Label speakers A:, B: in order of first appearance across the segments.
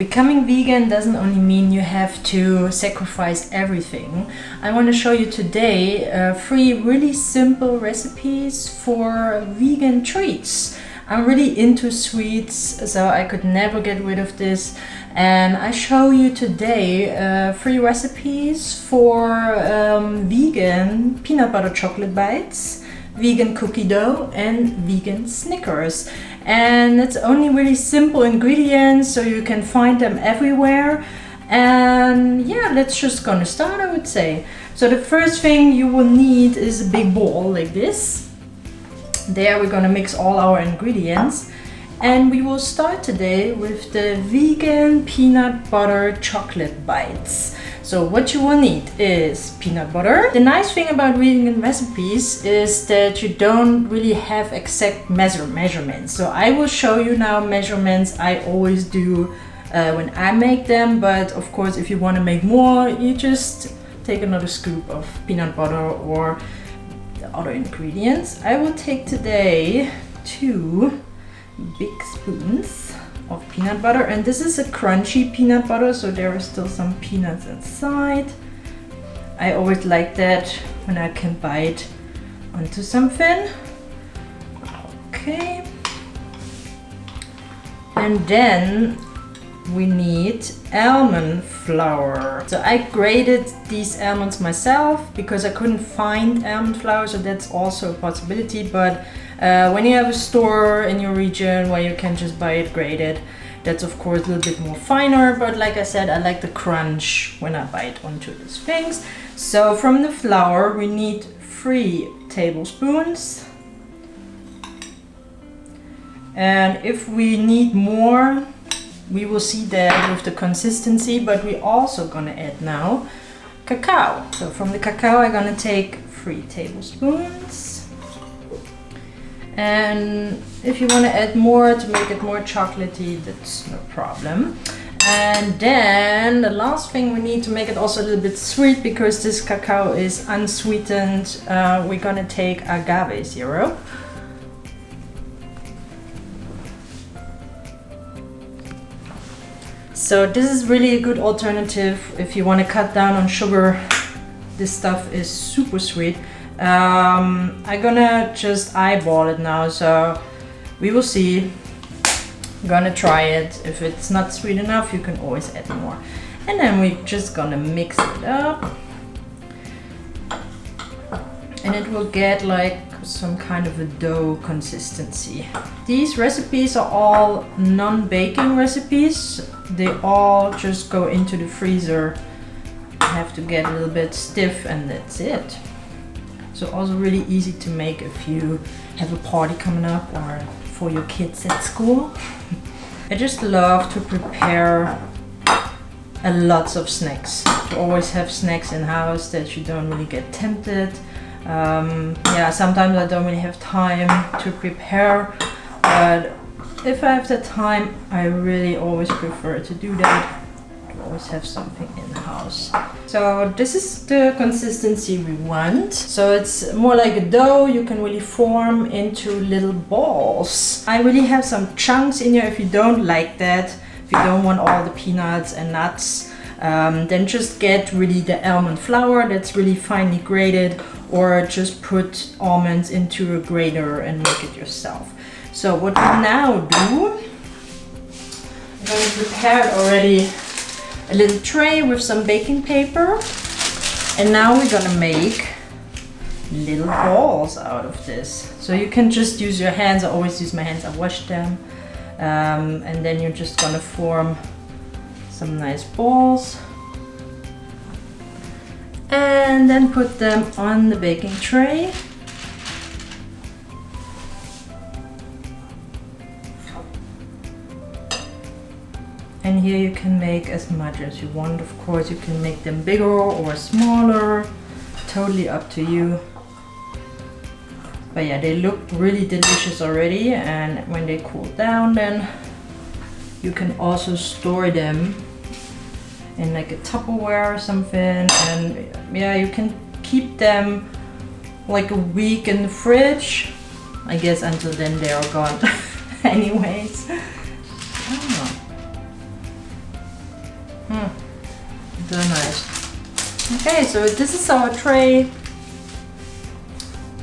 A: Becoming vegan doesn't only mean you have to sacrifice everything. I want to show you today 3 really simple recipes for vegan treats. I'm really into sweets, so I could never get rid of this. And I show you today 3 recipes for vegan peanut butter chocolate bites, vegan cookie dough, and vegan Snickers. And it's only really simple ingredients, so you can find them everywhere. And yeah, let's just gonna start, I would say. So the first thing you will need is a big bowl like this. There we're gonna mix all our ingredients. And we will start today with the vegan peanut butter chocolate bites. So what you will need is peanut butter. The nice thing about vegan recipes is that you don't really have exact measurements. So I will show you now measurements I always do when I make them. But of course, if you want to make more, you just take another scoop of peanut butter or the other ingredients. I will take today 2 big spoons of peanut butter, and this is a crunchy peanut butter, so there are still some peanuts inside. I always like that when I can bite onto something. Okay, and then we need almond flour. So I grated these almonds myself because I couldn't find almond flour, so that's also a possibility. But when you have a store in your region where you can just buy it grated, that's of course a little bit more finer. But like I said, I like the crunch when I bite onto these things. So from the flour we need 3 tablespoons. And if we need more, we will see that with the consistency, but we also gonna add now cacao. So from the cacao I'm gonna take 3 tablespoons. And if you want to add more to make it more chocolatey, that's no problem. And then the last thing we need to make it also a little bit sweet, because this cacao is unsweetened, we're gonna take agave syrup. So this is really a good alternative if you want to cut down on sugar. This stuff is super sweet. I'm gonna just eyeball it now, so we will see. I'm gonna try it. If it's not sweet enough, you can always add more. And then we're just gonna mix it up, and it will get like some kind of a dough consistency. These recipes are all non-baking recipes. They all just go into the freezer. Have to get a little bit stiff, and that's it. So also really easy to make if you have a party coming up or for your kids at school. I just love to prepare lots of snacks. To always have snacks in house that you don't really get tempted. Yeah, sometimes I don't really have time to prepare, but if I have the time, I really always prefer to do that. Always have something in the house. So this is the consistency we want. So it's more like a dough you can really form into little balls. I really have some chunks in here. If you don't like that, if you don't want all the peanuts and nuts, then just get really the almond flour that's really finely grated, or just put almonds into a grater and make it yourself. So what we now do, I'm going to prepare already a little tray with some baking paper, and now we're gonna make little balls out of this. So you can just use your hands. I always use my hands. I wash them, and then you're just gonna form some nice balls and then put them on the baking tray. And here you can make as much as you want. Of course, you can make them bigger or smaller, totally up to you. But yeah, they look really delicious already, and when they cool down, then you can also store them in like a Tupperware or something. And yeah, you can keep them like a week in the fridge. I guess until then they are gone anyways. Oh. Very nice. Okay, so this is our tray.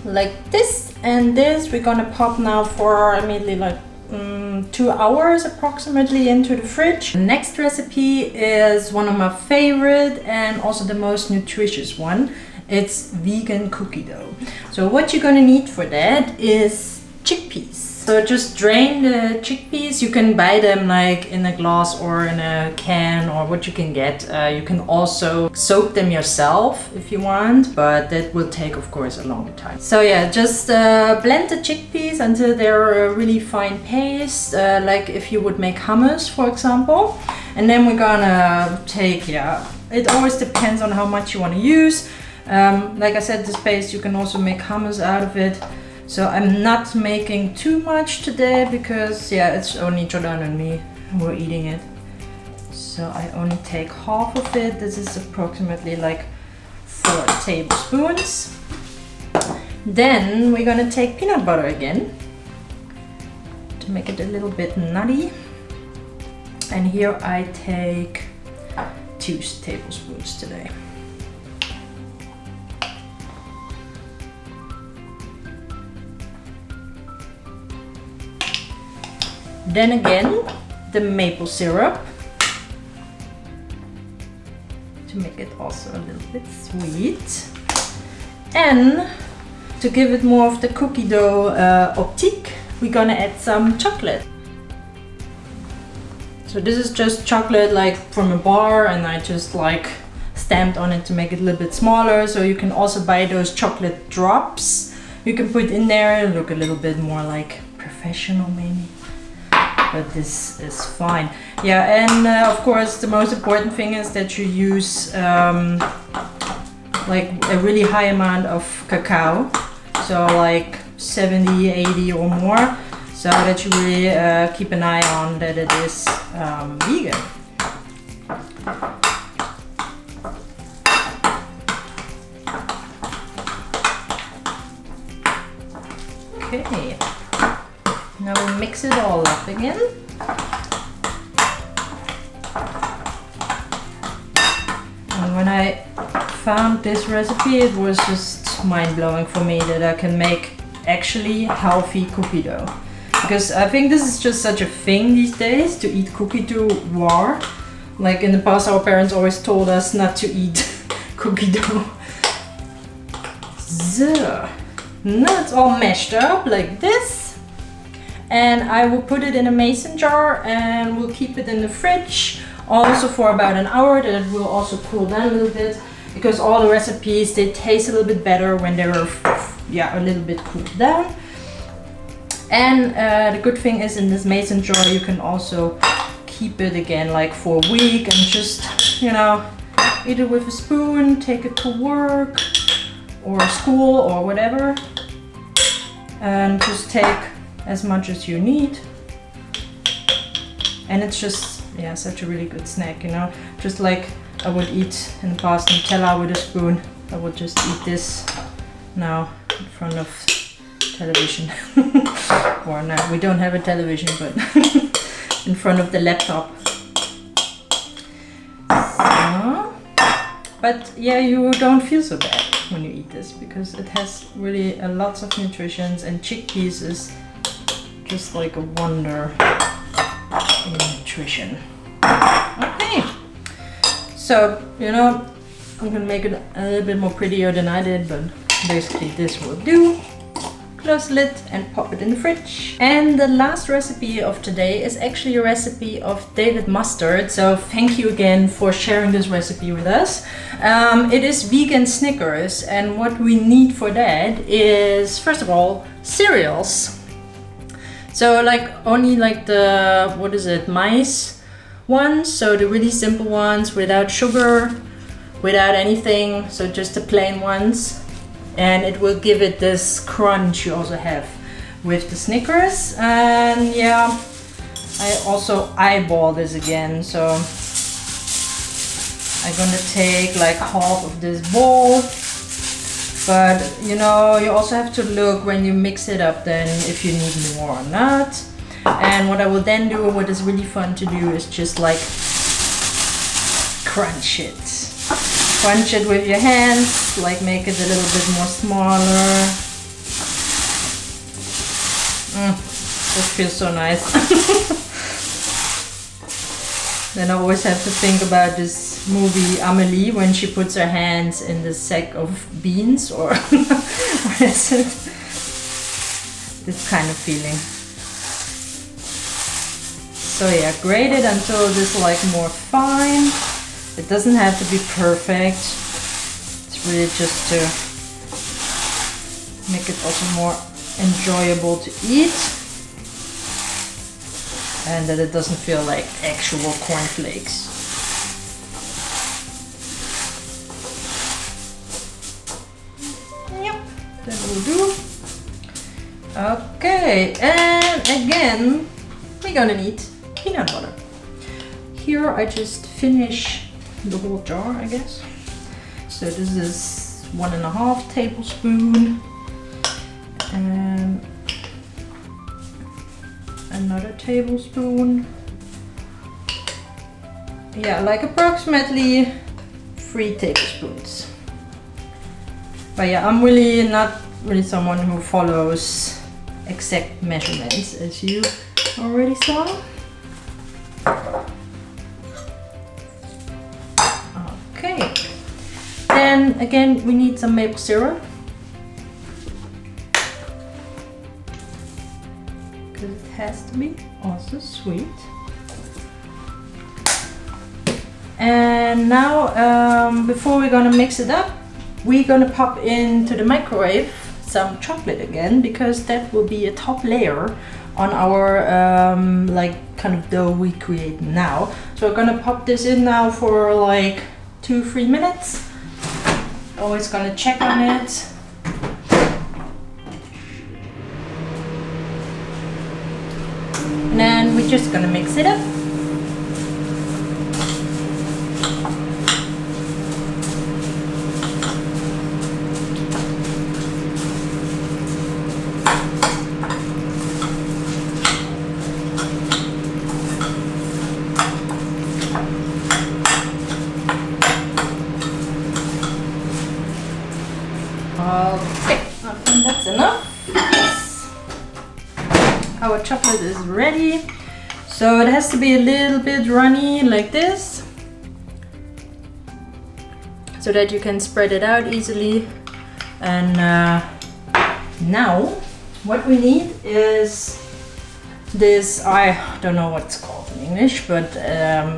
A: Like this and this, we're gonna pop now for immediately like 2 hours approximately into the fridge. The next recipe is one of my favorite and also the most nutritious one. It's vegan cookie dough. So what you're gonna need for that is chickpeas. So just drain the chickpeas. You can buy them like in a glass or in a can or what you can get. You can also soak them yourself if you want, but that will take, of course, a long time. So yeah, just blend the chickpeas until they're a really fine paste, like if you would make hummus, for example. And then we're gonna take, it always depends on how much you want to use. Like I said, this paste, you can also make hummus out of it. So I'm not making too much today because it's only Jordan and me who are eating it. So I only take half of it. This is approximately like 4 tablespoons. Then we're gonna take peanut butter again to make it a little bit nutty. And here I take 2 tablespoons today. Then again, the maple syrup to make it also a little bit sweet. And to give it more of the cookie dough optique, we're gonna add some chocolate. So this is just chocolate like from a bar, and I just like stamped on it to make it a little bit smaller. So you can also buy those chocolate drops. You can put in there and look a little bit more like professional maybe. But this is fine. Yeah, and of course the most important thing is that you use like a really high amount of cacao. So like 70, 80 or more. So that you really keep an eye on that it is vegan. Okay. Now we'll mix it all up again. And when I found this recipe, it was just mind-blowing for me that I can make actually healthy cookie dough. Because I think this is just such a thing these days, to eat cookie dough raw. Like in the past, our parents always told us not to eat cookie dough. So, now it's all mashed up like this. And I will put it in a mason jar and we'll keep it in the fridge also for about an hour. That it will also cool down a little bit, because all the recipes, they taste a little bit better when they're a little bit cooled down. And the good thing is, in this mason jar you can also keep it again like for a week and just, you know, eat it with a spoon, take it to work or school or whatever, and just take as much as you need. And it's just, such a really good snack, you know. Just like I would eat in the past Nutella with a spoon, I would just eat this now in front of television. Or no, we don't have a television, but in front of the laptop. So, but yeah, you don't feel so bad when you eat this, because it has really lots of nutrition, and chickpeas is just like a wonder in nutrition. Okay, so you know, I'm gonna make it a little bit more prettier than I did, but basically this will do. Close the lid and pop it in the fridge. And the last recipe of today is actually a recipe of David Mustard. So thank you again for sharing this recipe with us. It is vegan Snickers, and what we need for that is, first of all, cereals. So like only like the, what is it, maize ones, so the really simple ones without sugar, without anything, so just the plain ones. And it will give it this crunch you also have with the Snickers. And yeah, I also eyeball this again, so I'm gonna take like half of this bowl. But you know, you also have to look when you mix it up then if you need more or not. And what I will then do, what is really fun to do, is just like crunch it. Crunch it with your hands, like make it a little bit more smaller. That feels so nice. Then I always have to think about this movie Amelie when she puts her hands in the sack of beans, or what is it? This kind of feeling. So yeah, grate it until it is like more fine. It doesn't have to be perfect. It's really just to make it also more enjoyable to eat. And that it doesn't feel like actual cornflakes. Yep, that will do. Okay, and again, we're gonna need peanut butter. Here I just finish the whole jar, I guess. So this is 1.5 tablespoons. And another tablespoon. Yeah, like approximately 3 tablespoons. But yeah, I'm really not really someone who follows exact measurements, as you already saw. Okay. Then again, we need some maple syrup. It has to be also sweet. And now before we're gonna mix it up, we're gonna pop into the microwave some chocolate again, because that will be a top layer on our like kind of dough we create now. So we're gonna pop this in now for like 2-3 minutes. Always gonna check on it. And then we're just gonna mix it up. Okay, I think that's enough. Yes. Our chocolate is ready. So it has to be a little bit runny like this, so that you can spread it out easily. And now what we need is this, I don't know what it's called in English, but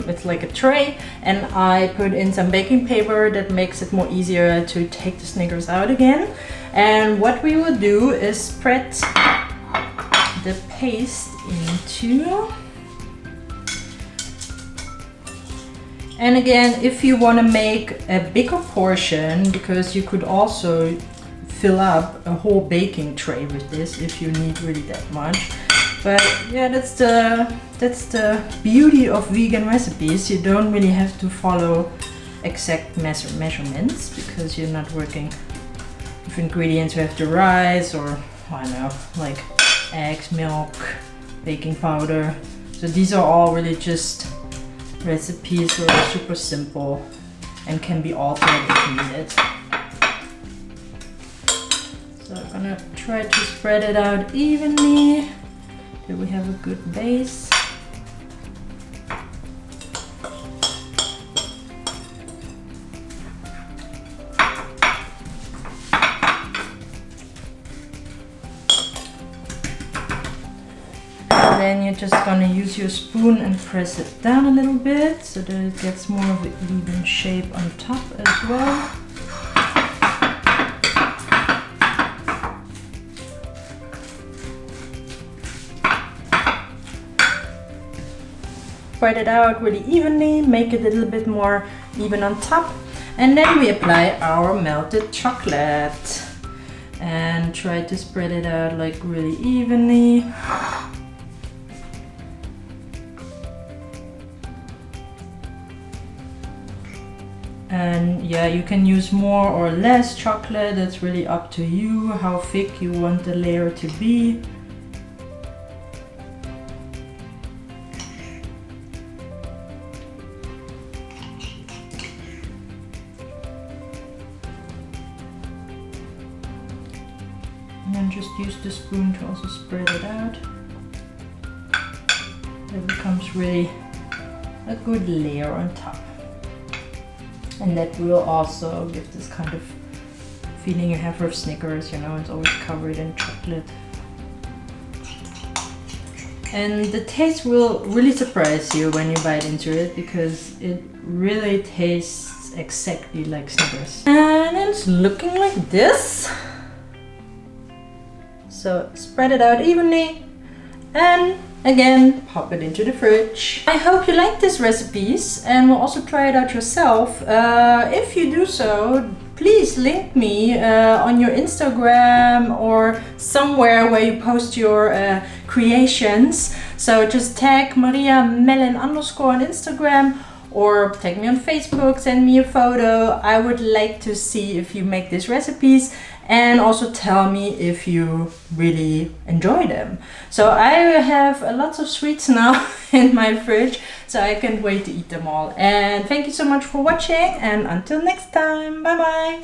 A: it's like a tray, and I put in some baking paper that makes it more easier to take the Snickers out again. And what we will do is spread the paste into. And again, if you want to make a bigger portion, because you could also fill up a whole baking tray with this if you need really that much. But yeah, that's the beauty of vegan recipes. You don't really have to follow exact measurements, because you're not working with ingredients you have to rice, or I don't know, like eggs, milk, baking powder. So these are all really just recipes that are super simple and can be altered if needed. So I'm gonna try to spread it out evenly till we have a good base. Then you're just gonna use your spoon and press it down a little bit so that it gets more of an even shape on top as well. Spread it out really evenly, make it a little bit more even on top, and then we apply our melted chocolate and try to spread it out like really evenly. And yeah, you can use more or less chocolate, it's really up to you how thick you want the layer to be. then just use the spoon to also spread it out. It becomes really a good layer on top. And that will also give this kind of feeling you have with Snickers, you know, it's always covered in chocolate. And the taste will really surprise you when you bite into it, because it really tastes exactly like Snickers. And it's looking like this. So spread it out evenly and again pop it into the fridge. I hope you like these recipes and will also try it out yourself. If you do so, please link me on your Instagram or somewhere where you post your creations. So just tag Maria Mellen _ on Instagram, or tag me on Facebook, send me a photo. I would like to see if you make these recipes, and also tell me if you really enjoy them. So I have lots of sweets now in my fridge, so I can't wait to eat them all. And thank you so much for watching, and until next time, bye bye!